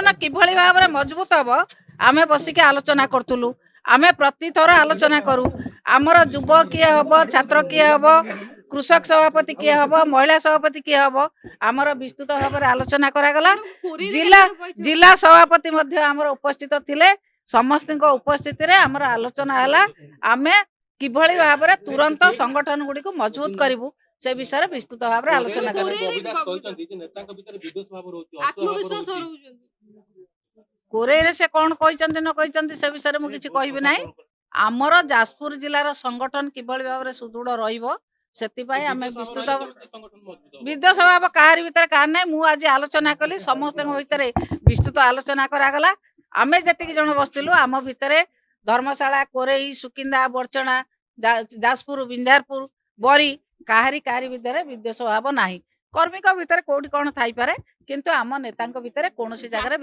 संगठन किभली भाव में मजबूत हम आमे बसिक आलोचना करतुलु आमे प्रति थर आलोचना करू आमर युव किए हम छात्र किए हम कृषक सभापति किए हम महिला सभापति किए हम आमर विस्तृत भाव में आलोचना करागला जिला जिला सभापति मध्य आमर उपस्थित थिले समस्त उपस्थिति रे आमर आलोचना हला आमे किभली भाव में तुरंत संगठन गुडी को मजबूत करिवु से विषय विस्तृत भाव में आलोचना कोरेरे से कौन कहते न कहते से विषय में किसी कहबी ना आमर जाजपुर जिलार संगठन किभली भाव में सुदृढ़ रहिबो सेतिपाई आमे विस्तृत विद्या सभा कहारी भितर कहार ना मु आज आलोचना कली समस्त भितर विस्तृत आलोचना करागला आमे जतिक जन बसलु आम भितर धर्मशाला कोरेई सुकिंदा बरचना जाजपुर विंध्यारपुर बरी कहारी कहारी भितर विद्या स्वभाव ना कर्मिक भितर कोठी कौन थाई पारे किंतु आम नेता भितर कौन जगह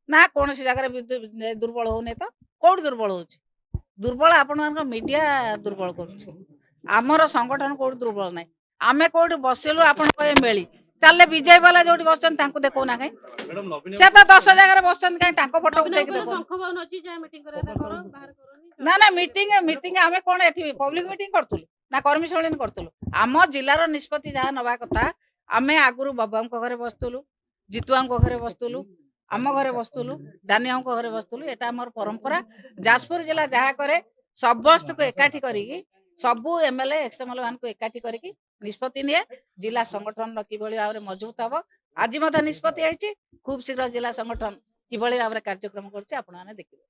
ना कौन जगह दुर्बल होने तो कौट दुर्बल हो दुर्बल आपण मीडिया दुर्बल कर आमर संगठन कौट दुर्बल ना आमे कौट बसिलु आपण कहे मेली ताले विजय वाला जो बस देखो ना कहीं से तो 10 जगह बस कहीं फोटो उठे ना ना मीटिंग मीटिंग आमे कौन एठी पब्लिक मीटिंग करतुलु ना कर्मी सम्मेलन करतुलु आम जिलार निष्पत्ति जहाँ नवा कथा आमे आगुरु बाबा घरे बसतुलु जितुआ घरे बसतुलु आम घरे बसतुलु दानिया घरे बसतुलु एटा हमर परंपरा जाजपुर जिला जहाँ करे समस्त को एकाठी करिकी सबू एमएलए एक्सएमएलए मान को एकाठी करिकी निष्पत्ति निये जिला संगठन किभली भाव में मजबूत हम आज निष्पत्ति है खूब शीघ्र जिला संगठन किभली भाव में कार्यक्रम करछि आपण माने देखिबे।